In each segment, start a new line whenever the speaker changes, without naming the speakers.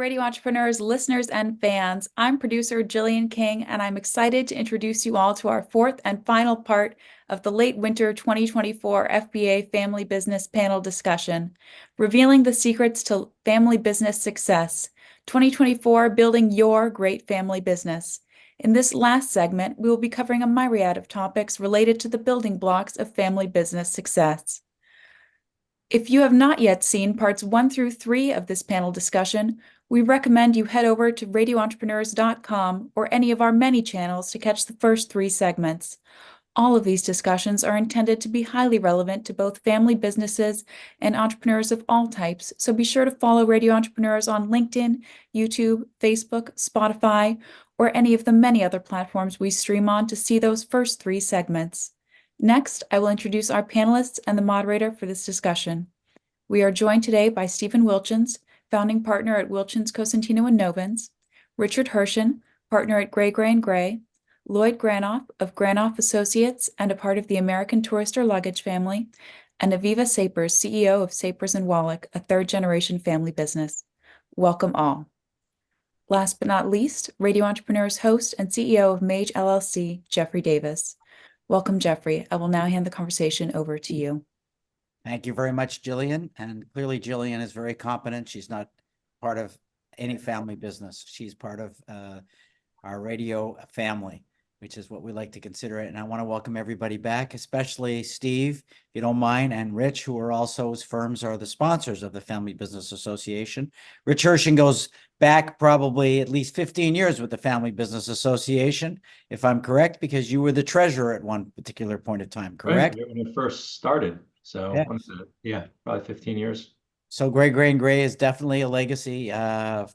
Radio Entrepreneurs, listeners, and fans. I'm producer Jillian King, and I'm excited to introduce you all to our fourth and final part of the late winter 2024 FBA Family Business Panel discussion, revealing the secrets to family business success. 2024, building your great family business. In this last segment, we will be covering a myriad of topics related to the building blocks of family business success. If you have not yet seen parts 1 through 3 of this panel discussion, we recommend you head over to radioentrepreneurs.com or any of our many channels to catch the first 3 segments. All of these discussions are intended to be highly relevant to both family businesses and entrepreneurs of all types, so be sure to follow Radio Entrepreneurs on LinkedIn, YouTube, Facebook, Spotify, or any of the many other platforms we stream on to see those first 3 segments. Next, I will introduce our panelists and the moderator for this discussion. We are joined today by Stephen Wilchins, founding partner at Wilchins, Cosentino and Novins, Richard Hirschen, partner at Gray Gray & Gray, Lloyd Granoff of Granoff Associates and a part of the American Tourister luggage family, and Aviva Sapers, CEO of Sapers and Wallack, a third-generation family business. Welcome all. Last but not least, Radio Entrepreneurs host and CEO of Mage LLC, JDavis. Welcome, Jeffrey. I will now hand the conversation over to you.
Thank you very much, Jillian. And clearly, Jillian is very competent. She's not part of any family business. She's part of our radio family, which is what we like to consider it. And I want to welcome everybody back, especially Steve, if you don't mind, and Rich, who are also, his firms are the sponsors of the Family Business Association. Rich Hirschen goes back probably at least 15 years with the Family Business Association, if I'm correct, because you were the treasurer at one particular point of time, correct?
Right, when it first started. So yeah, probably 15 years.
So Gray Gray & Gray is definitely a legacy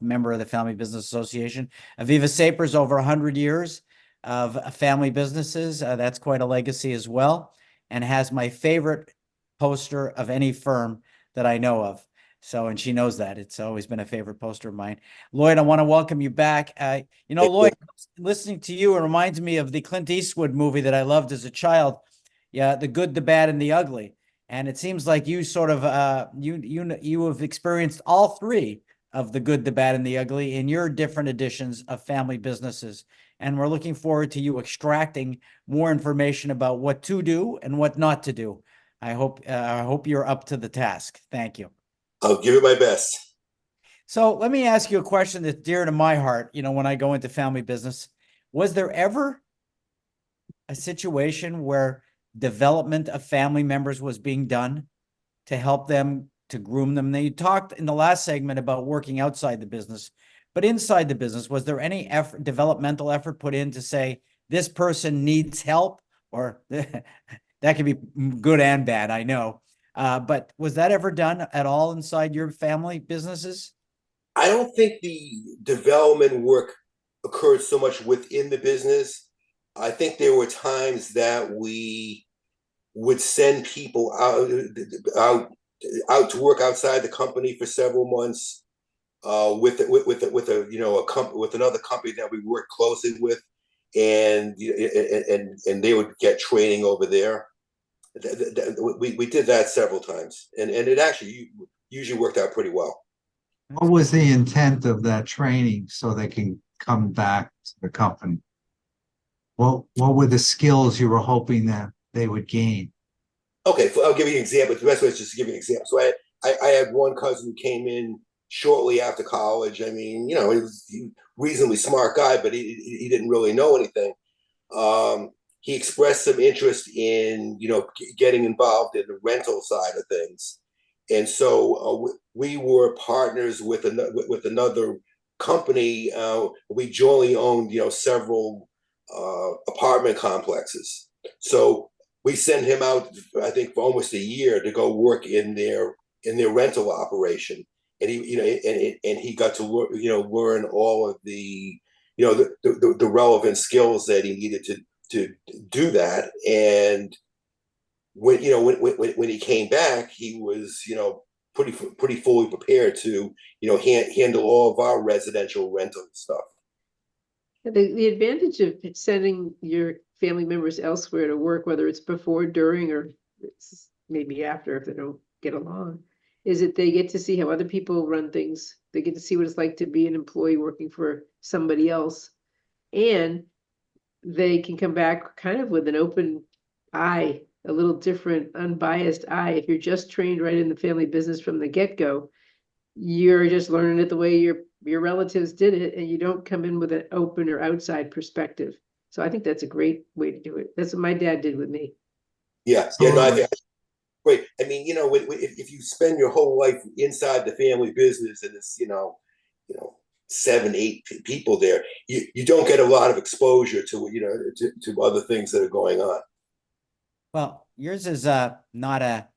member of the Family Business Association. Aviva Sapers, over 100 years of family businesses. That's quite a legacy as well, and has my favorite poster of any firm that I know of. So, and she knows that. It's always been a favorite poster of mine. Lloyd, I want to welcome you back. Lloyd, listening to you, it reminds me of the Clint Eastwood movie that I loved as a child. Yeah, The Good, the Bad, and the Ugly. And it seems like you sort of, you have experienced all 3 of the good, the bad, and the ugly in your different editions of family businesses. And we're looking forward to you extracting more information about what to do and what not to do. I hope you're up to the task. Thank you.
I'll give it my best.
So let me ask you a question that's dear to my heart. When I go into family business, was there ever a situation where development of family members was being done to help them, to groom them? Now, you talked in the last segment about working outside the business, but inside the business, was there any developmental effort put in to say, this person needs help? Or that can be good and bad, I know. But was that ever done at all inside your family businesses?
I don't think the development work occurred so much within the business. I think there were times that we would send people out to work outside the company for several months with another company that we worked closely with, and they would get training over there. We did that several times, and it actually usually worked out pretty well.
What was the intent of that training so they can come back to the company? What were the skills you were hoping that they would gain? Okay,
so I'll give you an example. The best way is just to give you an example. So I had one cousin who came in shortly after college. I mean, he was a reasonably smart guy, but he didn't really know anything. He expressed some interest in, getting involved in the rental side of things. And so we were partners with another company. We jointly owned, several apartment complexes. So we sent him out, I think, for almost a year to go work in their rental operation. And he got to learn all of the relevant skills that he needed to do that. And when he came back, he was pretty fully prepared to handle all of our residential rental stuff.
The advantage of sending your family members elsewhere to work, whether it's before, during, or it's maybe after if they don't get along, is that they get to see how other people run things. They get to see what it's like to be an employee working for somebody else. And they can come back kind of with an open eye, a little different, unbiased eye. If you're just trained right in the family business from the get-go, you're just learning it the way your relatives did it, and you don't come in with an open or outside perspective. So I think that's a great way to do it. That's what my dad did with me.
Yeah, yeah, no, I think great. I mean, if you spend your whole life inside the family business and it's, 7, 8 people there, you don't get a lot of exposure to other things that are going on.
Well, yours is not a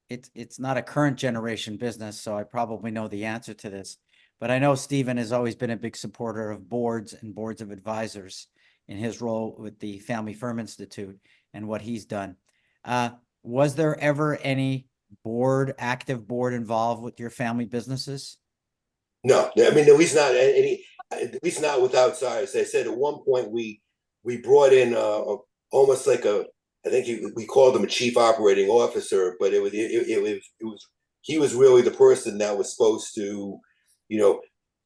it's not a current generation business, so I probably know the answer to this. But I know Stephen has always been a big supporter of boards and boards of advisors in his role with the Family Firm Institute and what he's done. Was there ever any active board involved with your family businesses?
No, I mean, at least not any, at least not with outsiders. I said at one point we brought in almost like I think we called him a chief operating officer, but it was he was really the person that was supposed to,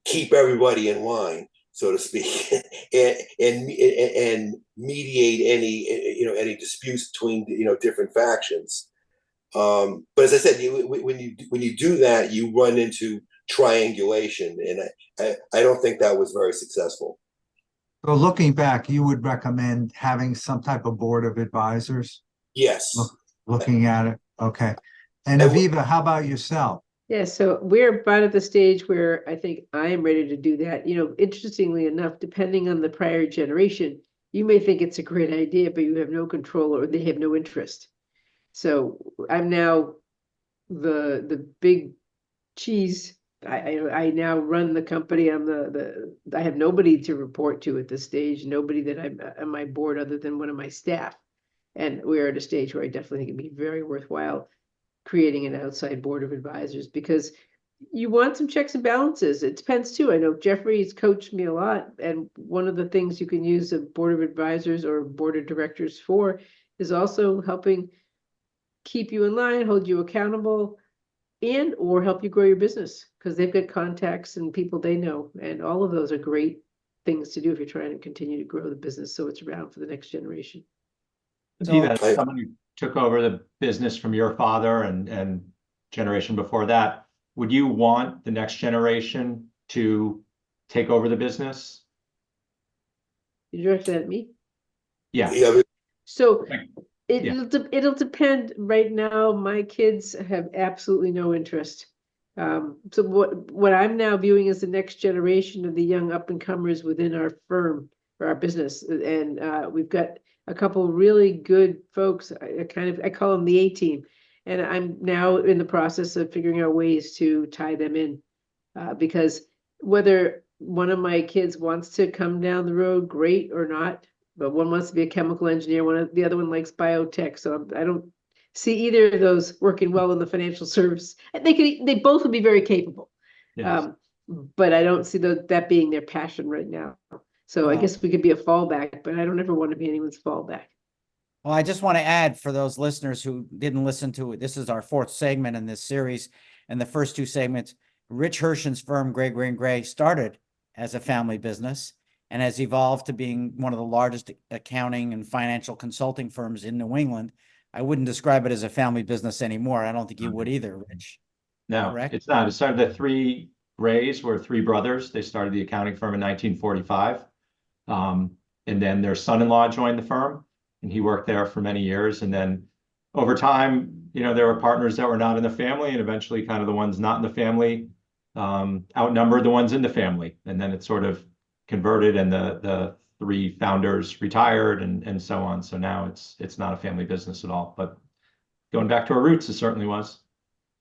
keep everybody in line, so to speak, and mediate any disputes between different factions. But as I said, when you do that, you run into triangulation, and I don't think that was very successful.
So looking back, you would recommend having some type of board of advisors?
Yes.
Looking at it, okay. And Aviva, how about yourself?
Yeah, so we're about at the stage where I think I am ready to do that. Interestingly enough, depending on the prior generation, you may think it's a great idea, but you have no control or they have no interest. So I'm now the big cheese. I now run the company. I'm I have nobody to report to at this stage, nobody that I'm on my board other than one of my staff. And we're at a stage where I definitely think it'd be very worthwhile creating an outside board of advisors, because you want some checks and balances. It depends too. I know Jeffrey's coached me a lot, and one of the things you can use a board of advisors or board of directors for is also helping keep you in line, hold you accountable, and or help you grow your business, because they've got contacts and people they know, and all of those are great things to do if you're trying to continue to grow the business so it's around for the next generation.
Aviva, as someone who took over the business from your father and generation before that, would you want the next generation to take over the business?
You direct that at me?
Yeah.
So it'll depend. Right now, my kids have absolutely no interest. So what I'm now viewing as the next generation of the young up and comers within our firm or our business, and we've got a couple really good folks. I call them the A-team, and I'm now in the process of figuring out ways to tie them in, because whether one of my kids wants to come down the road, great, or not, but one wants to be a chemical engineer, the other one likes biotech. So I don't see either of those working well in the financial service. They both would be very capable,
Yes.
but I don't see that being their passion right now. So I guess we could be a fallback, but I don't ever want to be anyone's fallback.
Well, I just want to add for those listeners who didn't listen to it, this is our 4th segment in this series. And the first 2 segments, Rich Hirschen's firm, Gregory & Gray, started as a family business and has evolved to being one of the largest accounting and financial consulting firms in New England. I wouldn't describe it as a family business anymore. I don't think you would either, Rich.
No,
Correct?
it's not. It started, the 3 Grays were 3 brothers. They started the accounting firm in 1945. And then their son-in-law joined the firm, and he worked there for many years. And then over time, there were partners that were not in the family, and eventually kind of the ones not in the family outnumbered the ones in the family. And then it sort of converted, and the 3 founders retired and so on. So now it's not a family business at all, but going back to our roots, it certainly was.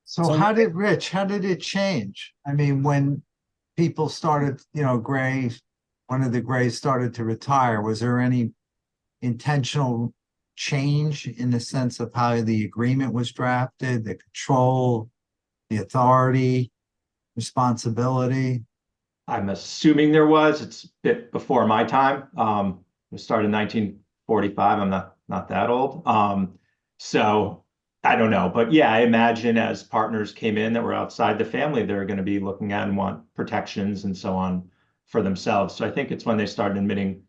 So how did it change? I mean, when people started, Gray, one of the Grays started to retire, was there any intentional change in the sense of how the agreement was drafted, the control, the authority, responsibility?
I'm assuming there was. It's a bit before my time. It started in 1945. I'm not that old. So I don't know, but yeah, I imagine as partners came in that were outside the family, they're going to be looking at and want protections and so on for themselves. So I think it's when they started admitting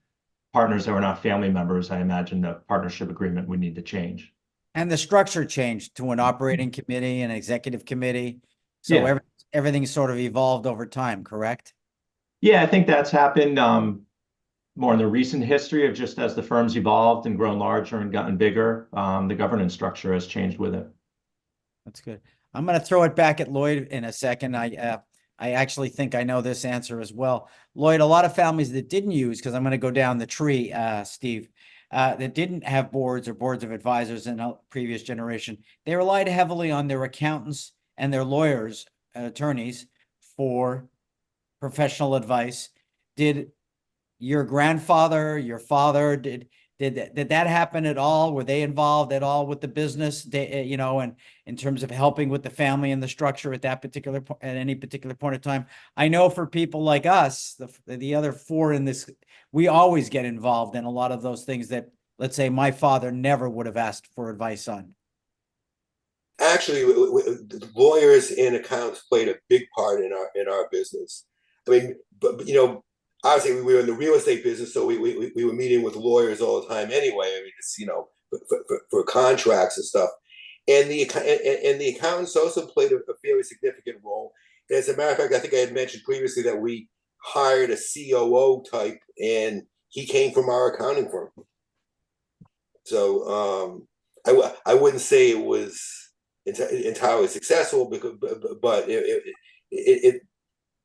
partners that were not family members, I imagine the partnership agreement would need to change.
And the structure changed to an operating committee and executive committee. So
Yeah.
everything sort of evolved over time, correct?
Yeah, I think that's happened more in the recent history of just as the firm's evolved and grown larger and gotten bigger, the governance structure has changed with it.
That's good. I'm going to throw it back at Lloyd in a second. I actually think I know this answer as well. Lloyd, a lot of families that didn't use, because I'm going to go down the tree, Steve, that didn't have boards or boards of advisors in a previous generation, they relied heavily on their accountants and their lawyers, attorneys for professional advice. Did your grandfather, your father, did that happen at all? Were they involved at all with the business? They, and in terms of helping with the family and the structure at that particular at any particular point of time? I know for people like us, the other four in this, we always get involved in a lot of those things that, let's say, my father never would have asked for advice on.
Actually, lawyers and accountants played a big part in our business. I mean, but obviously we were in the real estate business, so we were meeting with lawyers all the time anyway. I mean, it's for contracts and stuff, and the accountants also played a fairly significant role. And as a matter of fact, I think I had mentioned previously that we hired a COO type, and he came from our accounting firm. So I wouldn't say it was entirely successful, but it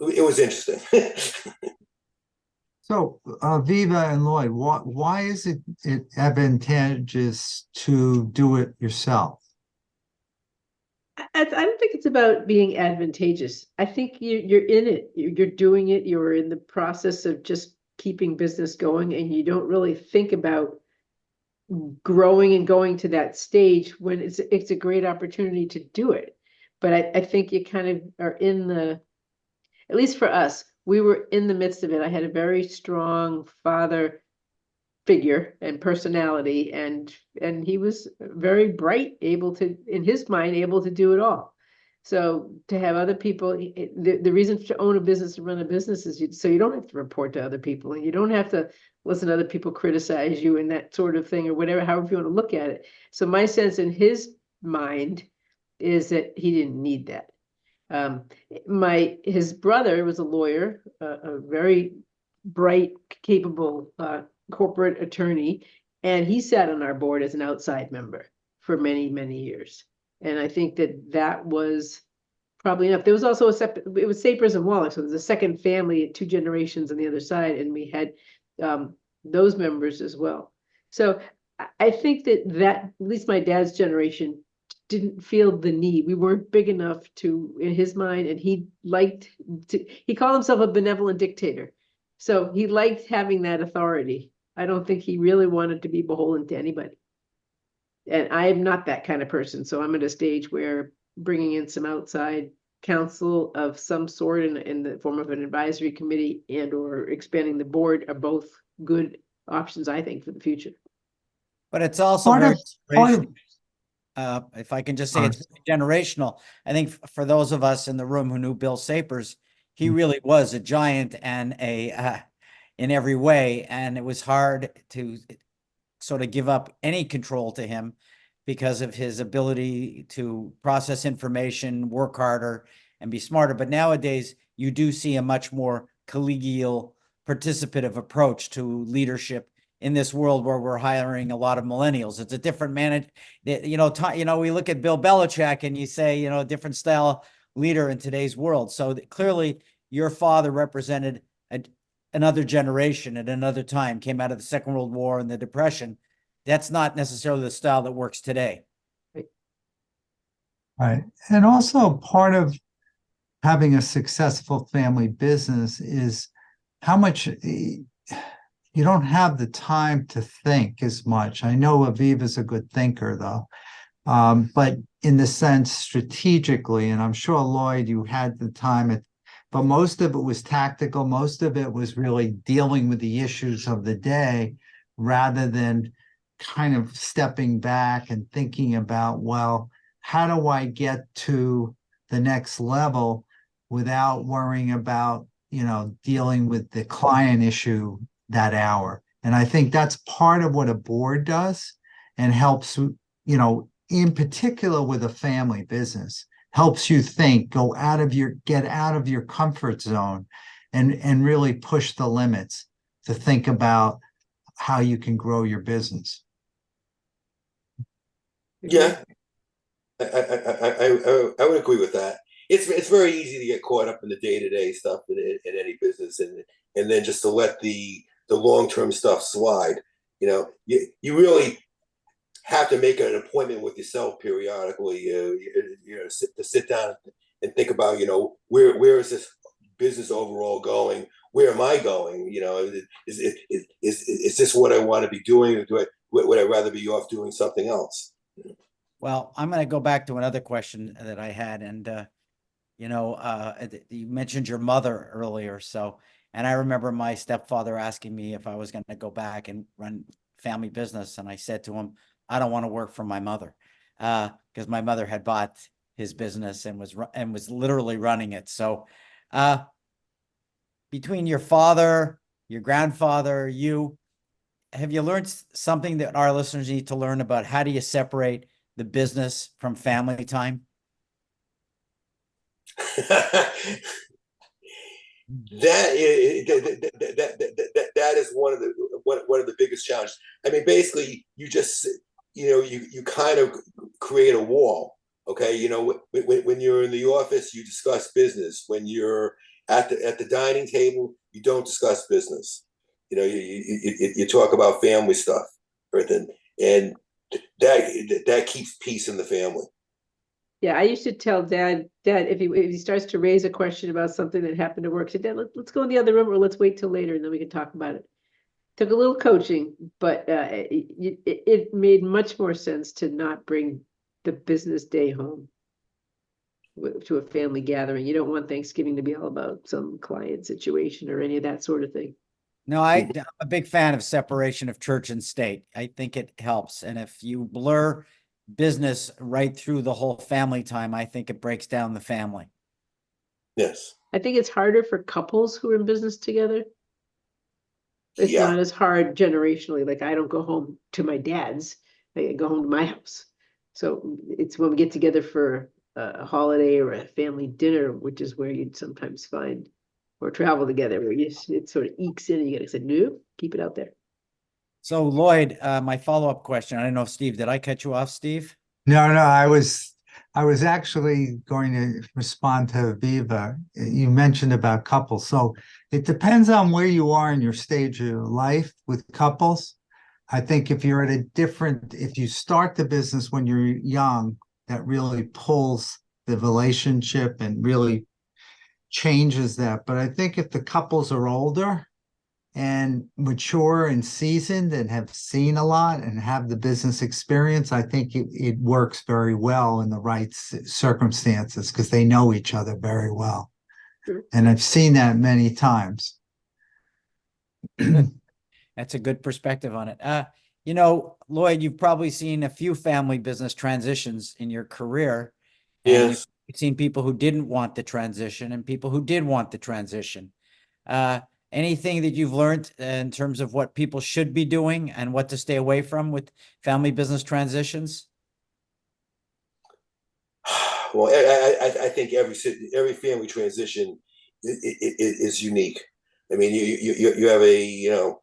was interesting.
So, Aviva and Lloyd, why is it advantageous to do it yourself?
I don't think it's about being advantageous. I think you're in it. You're doing it. You're in the process of just keeping business going, and you don't really think about growing and going to that stage when it's a great opportunity to do it. But I think you kind of are in the, at least for us, we were in the midst of it. I had a very strong father figure and personality, and he was very bright, able to, in his mind, able to do it all. So to have other people, the reason to own a business and run a business is so you don't have to report to other people, and you don't have to listen to other people criticize you and that sort of thing, or whatever, however you want to look at it. So my sense in his mind is that he didn't need that. His brother was a lawyer, a very bright, capable corporate attorney, and he sat on our board as an outside member for many, many years. And I think that was probably enough. There was also it was Sapers and Wallack, so there's a second family, 2 generations on the other side, and we had those members as well. So I think that at least my dad's generation didn't feel the need. We weren't big enough to, in his mind, and he called himself a benevolent dictator. So he liked having that authority. I don't think he really wanted to be beholden to anybody. And I am not that kind of person. So I'm at a stage where bringing in some outside counsel of some sort in the form of an advisory committee and or expanding the board are both good options, I think, for the future.
But it's also if I can just say, it's generational. I think for those of us in the room who knew Bill Sapers, he really was a giant and in every way, and it was hard to sort of give up any control to him because of his ability to process information, work harder, and be smarter. But nowadays, you do see a much more collegial, participative approach to leadership in this world where we're hiring a lot of millennials. It's a different we look at Bill Belichick and you say, a different style leader in today's world. So clearly your father represented another generation at another time, came out of the Second World War and the Depression. That's not necessarily the style that works today.
Right. And also part of having a successful family business is how much you don't have the time to think as much. I know Aviva's a good thinker though, but in the sense strategically, and I'm sure Lloyd, you had the time, but most of it was tactical. Most of it was really dealing with the issues of the day rather than kind of stepping back and thinking about, well, how do I get to the next level without worrying about, dealing with the client issue that hour? And I think that's part of what a board does and helps, in particular with a family business, helps you think, get out of your comfort zone and really push the limits to think about how you can grow your business.
Yeah, I would agree with that. It's very easy to get caught up in the day-to-day stuff in any business, and then just to let the long-term stuff slide. You really have to make an appointment with yourself periodically. To sit down and think about, where is this business overall going? Where am I going? Is this what I want to be doing, or would I rather be off doing something else?
Well, I'm going to go back to another question that I had, and you mentioned your mother earlier, and I remember my stepfather asking me if I was going to go back and run family business, and I said to him, I don't want to work for my mother, because my mother had bought his business and was literally running it. So, between your father, your grandfather, have you learned something that our listeners need to learn about how do you separate the business from family time?
That is one of the biggest challenges. I mean, basically, you just you kind of create a wall. Okay, when you're in the office, you discuss business. When you're at the dining table, you don't discuss business. You talk about family stuff, everything, and that keeps peace in the family.
Yeah, I used to tell Dad if he starts to raise a question about something that happened at work, say, Dad, let's go in the other room, or let's wait till later and then we can talk about it. Took a little coaching, but it made much more sense to not bring the business day home to a family gathering. You don't want Thanksgiving to be all about some client situation or any of that sort of thing.
No, I'm a big fan of separation of church and state. I think it helps. And if you blur business right through the whole family time, I think it breaks down the family.
Yes.
I think it's harder for couples who are in business together. It's
Yeah.
not as hard generationally. Like, I don't go home to my dad's, I go home to my house. So it's when we get together for a holiday or a family dinner, which is where you'd sometimes find, or travel together, where it sort of ekes in and you gotta say, no, keep it out there.
So Lloyd, my follow-up question, I don't know, Steve, did I cut you off, Steve?
No, I was actually going to respond to Aviva. You mentioned about couples. So it depends on where you are in your stage of life with couples. I think if you start the business when you're young, that really pulls the relationship and really changes that. But I think if the couples are older and mature and seasoned and have seen a lot and have the business experience, I think it works very well in the right circumstances because they know each other very well.
Sure.
And I've seen that many times.
That's a good perspective on it. Lloyd, you've probably seen a few family business transitions in your career. And
Yes.
you've seen people who didn't want the transition and people who did want the transition. Anything that you've learned in terms of what people should be doing and what to stay away from with family business transitions?
Well, I think every family transition is unique. I mean, you have a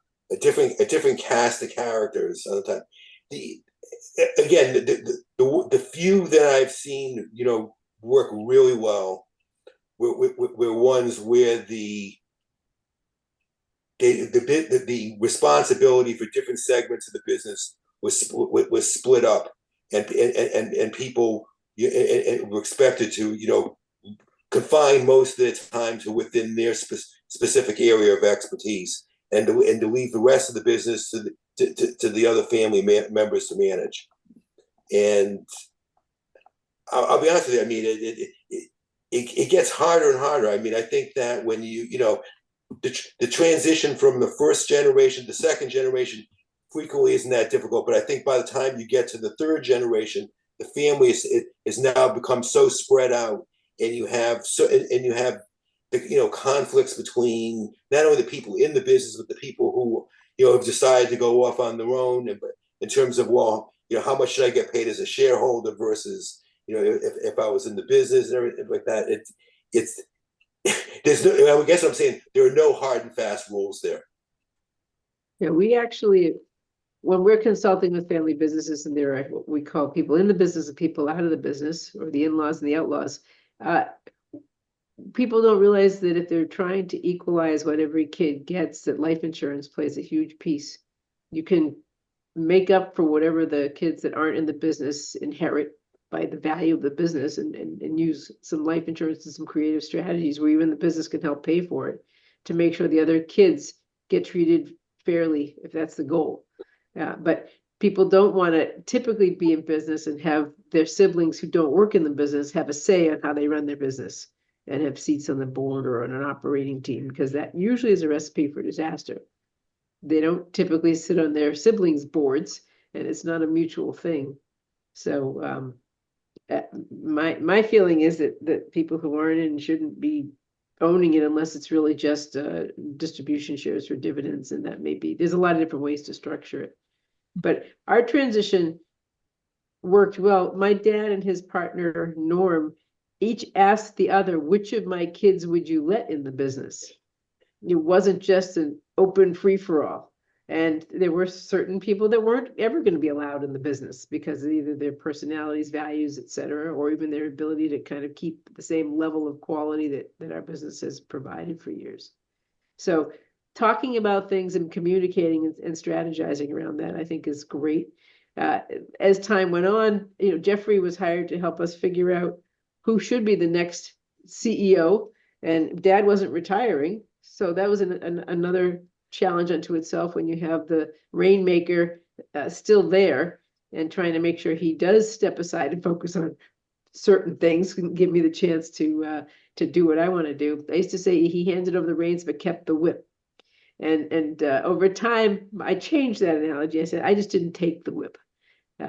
different cast of characters on the time. The few that I've seen work really well were ones where the responsibility for different segments of the business was split up, and people were expected to confine most of their time to within their specific area of expertise, and to leave the rest of the business to the other family members to manage. And I'll be honest with you, I mean, it gets harder and harder. I mean, I think that when the transition from the first generation to second generation frequently isn't that difficult, but I think by the time you get to the third generation, the family is now become so spread out, and you have the conflicts between not only the people in the business but the people who have decided to go off on their own, in terms of, well, how much should I get paid as a shareholder versus if I was in the business and everything like that. It's there's no, I guess what I'm saying, there are no hard and fast rules there.
Yeah, we actually, when we're consulting with family businesses, and there are what we call people in the business and people out of the business, or the in-laws and the outlaws, people don't realize that if they're trying to equalize what every kid gets, that life insurance plays a huge piece. You can make up for whatever the kids that aren't in the business inherit by the value of the business, and use some life insurance and some creative strategies where even the business can help pay for it, to make sure the other kids get treated fairly, if that's the goal. But people don't want to typically be in business and have their siblings who don't work in the business have a say on how they run their business and have seats on the board or on an operating team, because that usually is a recipe for disaster. They don't typically sit on their siblings' boards, and it's not a mutual thing. So my feeling is that people who aren't in shouldn't be owning it unless it's really just distribution shares for dividends, and that may be, there's a lot of different ways to structure it. But our transition worked well. My dad and his partner Norm each asked the other, which of my kids would you let in the business? It wasn't just an open free-for-all. And there were certain people that weren't ever going to be allowed in the business because of either their personalities, values, et cetera, or even their ability to kind of keep the same level of quality that our business has provided for years. So talking about things and communicating and strategizing around that, I think, is great. As time went on, Jeffrey was hired to help us figure out who should be the next CEO, and Dad wasn't retiring. So that was another challenge unto itself, when you have the rainmaker still there and trying to make sure he does step aside and focus on certain things and give me the chance to do what I want to do. I used to say he handed over the reins but kept the whip. And over time, I changed that analogy. I said, I just didn't take the whip.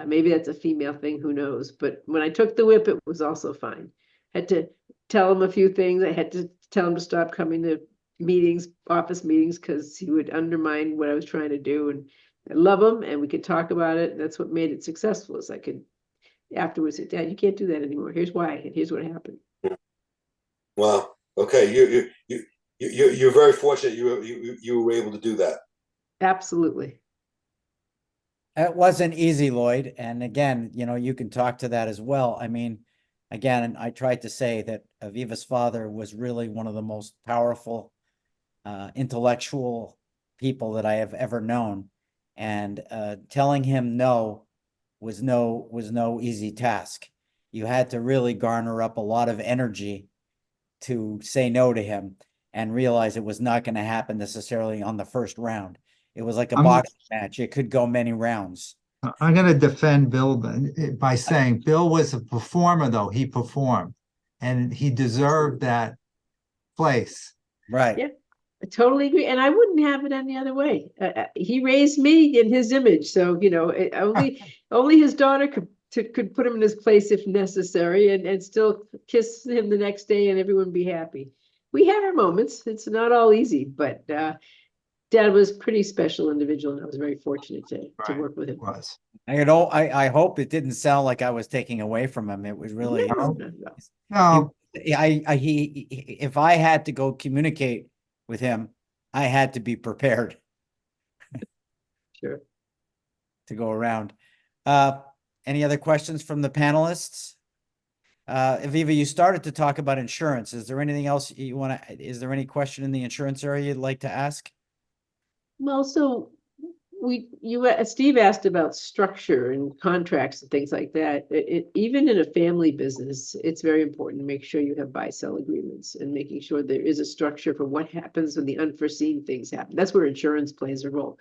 Maybe that's a female thing, who knows? But when I took the whip, it was also fine. I had to tell him a few things. I had to tell him to stop coming to meetings, office meetings, because he would undermine what I was trying to do. And I love him, and we could talk about it. And that's what made it successful, is I could afterwards say, Dad, you can't do that anymore. Here's why, and here's what happened.
Wow. Okay. You're very fortunate you were able to do that.
Absolutely.
It wasn't easy, Lloyd. And again, you can talk to that as well. I mean, again, I tried to say that Aviva's father was really one of the most powerful, intellectual people that I have ever known. And telling him no was no easy task. You had to really garner up a lot of energy to say no to him and realize it was not going to happen necessarily on the first round. It was like a boxing match. It could go many rounds.
I'm going to defend Bill by saying Bill was a performer, though. He performed, and he deserved that place.
Right.
Yeah, I totally agree. And I wouldn't have it any other way. He raised me in his image. So, only his daughter could put him in his place if necessary, and still kiss him the next day and everyone be happy. We had our moments. It's not all easy, but Dad was a pretty special individual, and I was very fortunate to work with him.
Was.
I hope it didn't sound like I was taking away from him. It was really,
No.
if I had to go communicate with him, I had to be prepared.
Sure.
To go around. Any other questions from the panelists? Aviva, you started to talk about insurance. Is there anything else you want to, is there any question in the insurance area you'd like to ask?
Well, so Steve asked about structure and contracts and things like that. Even in a family business, it's very important to make sure you have buy-sell agreements and making sure there is a structure for what happens when the unforeseen things happen. That's where insurance plays a role.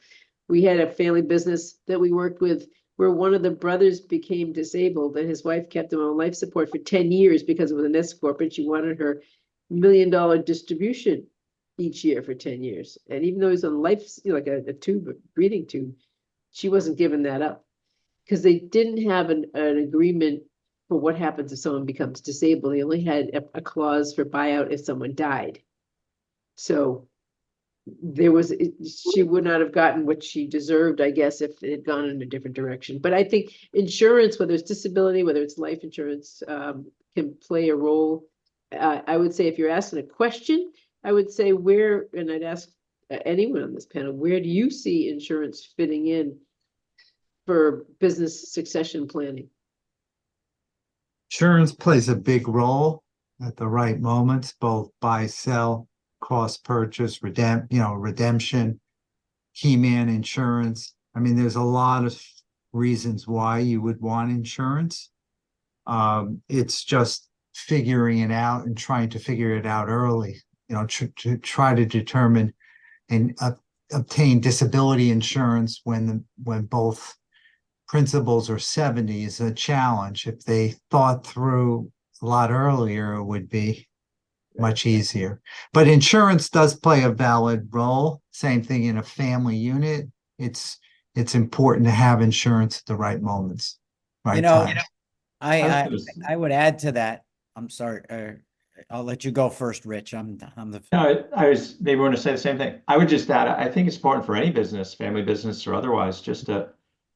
We had a family business that we worked with where one of the brothers became disabled, and his wife kept him on life support for 10 years because it was an S corp, and she wanted her $1 million distribution each year for 10 years. And even though he's on life, like a tube, a breathing tube, she wasn't giving that up. because they didn't have an agreement for what happens if someone becomes disabled. They only had a clause for buyout if someone died. So there was, she would not have gotten what she deserved, I guess, if it had gone in a different direction. But I think insurance, whether it's disability, whether it's life insurance, can play a role. I would say if you're asking a question, I would say where, and I'd ask anyone on this panel, where do you see insurance fitting in for business succession planning?
Insurance plays a big role at the right moments, both buy, sell, cost purchase, redemption, key man insurance. I mean, there's a lot of reasons why you would want insurance. It's just figuring it out and trying to figure it out early, to try to determine and obtain disability insurance when both principals are 70 is a challenge. If they thought through a lot earlier, it would be much easier. But insurance does play a valid role. Same thing in a family unit. It's important to have insurance at the right moments, right time.
I would add to that. I'm sorry. I'll let you go first, Rich. I'm the.
No, I was maybe want to say the same thing. I would just add, I think it's important for any business, family business or otherwise, just to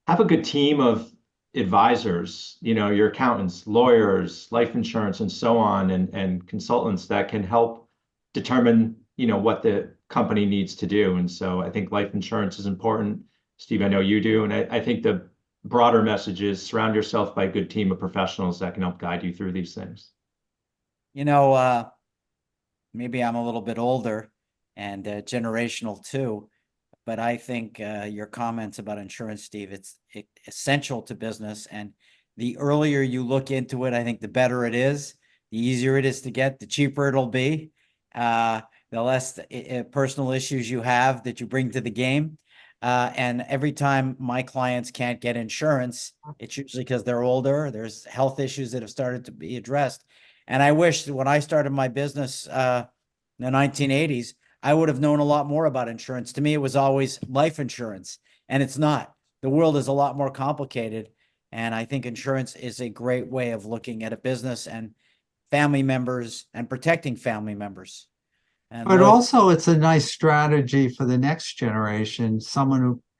have a good team of advisors, your accountants, lawyers, life insurance, and so on, and consultants that can help determine, what the company needs to do. And so I think life insurance is important. Steve, I know you do. And I think the broader message is surround yourself by a good team of professionals that can help guide you through these things.
Maybe I'm a little bit older and generational too, but I think your comments about insurance, Steve, it's essential to business. And the earlier you look into it, I think the better it is, the easier it is to get, the cheaper it'll be, the less personal issues you have that you bring to the game. And every time my clients can't get insurance, it's usually because they're older. There's health issues that have started to be addressed. And I wish that when I started my business in the 1980s, I would have known a lot more about insurance. To me, it was always life insurance, and it's not. The world is a lot more complicated. And I think insurance is a great way of looking at a business and family members and protecting family members. And
But also it's a nice strategy for the next generation.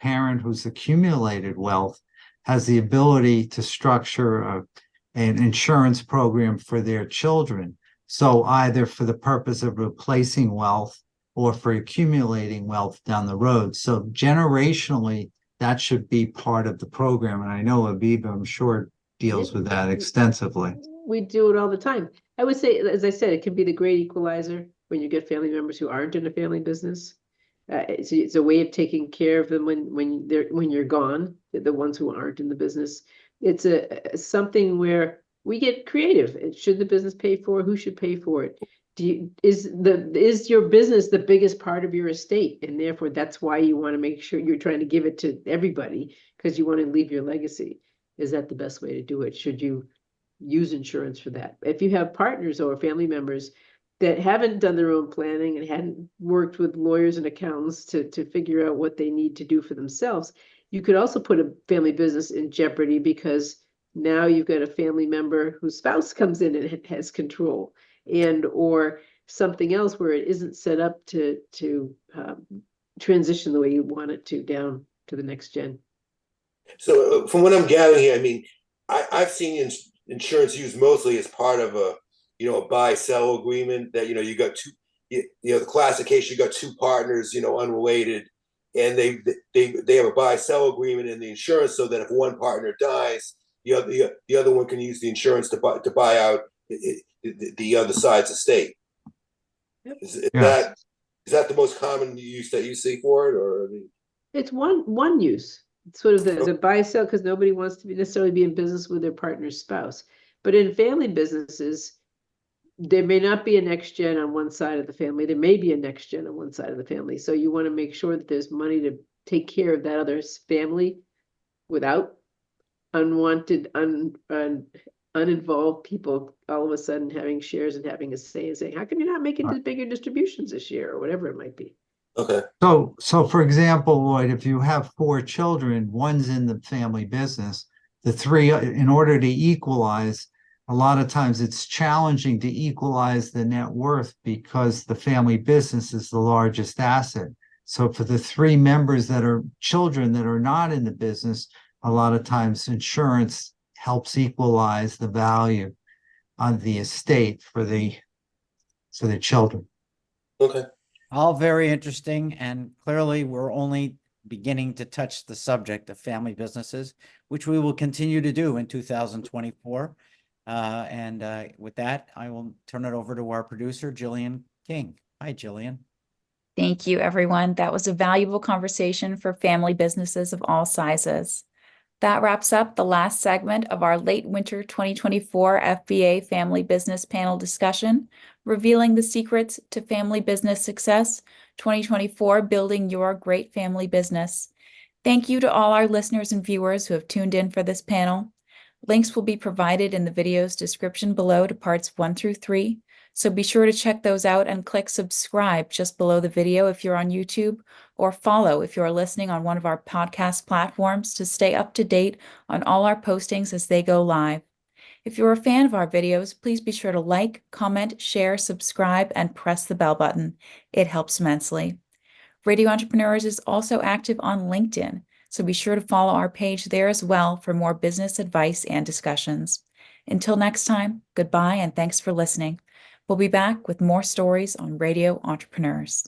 Parent who's accumulated wealth has the ability to structure an insurance program for their children. So either for the purpose of replacing wealth or for accumulating wealth down the road. So generationally, that should be part of the program. And I know Aviva, I'm sure, deals with that extensively.
We do it all the time. I would say, as I said, it can be the great equalizer when you get family members who aren't in a family business. It's a way of taking care of them when you're gone, the ones who aren't in the business. It's something where we get creative. Should the business pay for it? Who should pay for it? Is your business the biggest part of your estate? And therefore, that's why you want to make sure you're trying to give it to everybody because you want to leave your legacy. Is that the best way to do it? Should you use insurance for that? If you have partners or family members that haven't done their own planning and hadn't worked with lawyers and accountants to figure out what they need to do for themselves, you could also put a family business in jeopardy because now you've got a family member whose spouse comes in and has control, or something else where it isn't set up to transition the way you want it to down to the next gen.
So from what I'm gathering here, I mean, I've seen insurance used mostly as part of a buy-sell agreement that, you got two, the classic case, you got two partners, unrelated, and they have a buy-sell agreement in the insurance so that if one partner dies, the other one can use the insurance to buy out the other side's estate. Yep. Is that the most common use that you see for it, or?
It's one use. It's sort of the buy-sell because nobody wants to necessarily be in business with their partner's spouse. But in family businesses, there may not be a next gen on one side of the family. There may be a next gen on one side of the family. So you want to make sure that there's money to take care of that other family without unwanted, uninvolved people all of a sudden having shares and having a say and saying, how come you're not making bigger distributions this year or whatever it might be?
Okay.
So for example, Lloyd, if you have 4 children, one's in the family business, the three, in order to equalize, a lot of times it's challenging to equalize the net worth because the family business is the largest asset. So for the three members that are children that are not in the business, a lot of times insurance helps equalize the value on the estate for the children.
Okay.
All very interesting, and clearly we're only beginning to touch the subject of family businesses, which we will continue to do in 2024. With that, I will turn it over to our producer, Jillian King. Hi, Jillian.
Thank you, everyone. That was a valuable conversation for family businesses of all sizes. That wraps up the last segment of our late winter 2024 FBA Family Business Panel discussion, revealing the secrets to family business success, 2024, building your great family business. Thank you to all our listeners and viewers who have tuned in for this panel. Links will be provided in the video's description below to parts 1 through 3. So be sure to check those out and click subscribe just below the video if you're on YouTube, or follow if you're listening on one of our podcast platforms to stay up to date on all our postings as they go live. If you're a fan of our videos, please be sure to like, comment, share, subscribe, and press the bell button. It helps immensely. Radio Entrepreneurs is also active on LinkedIn, so be sure to follow our page there as well for more business advice and discussions. Until next time, goodbye and thanks for listening. We'll be back with more stories on Radio Entrepreneurs.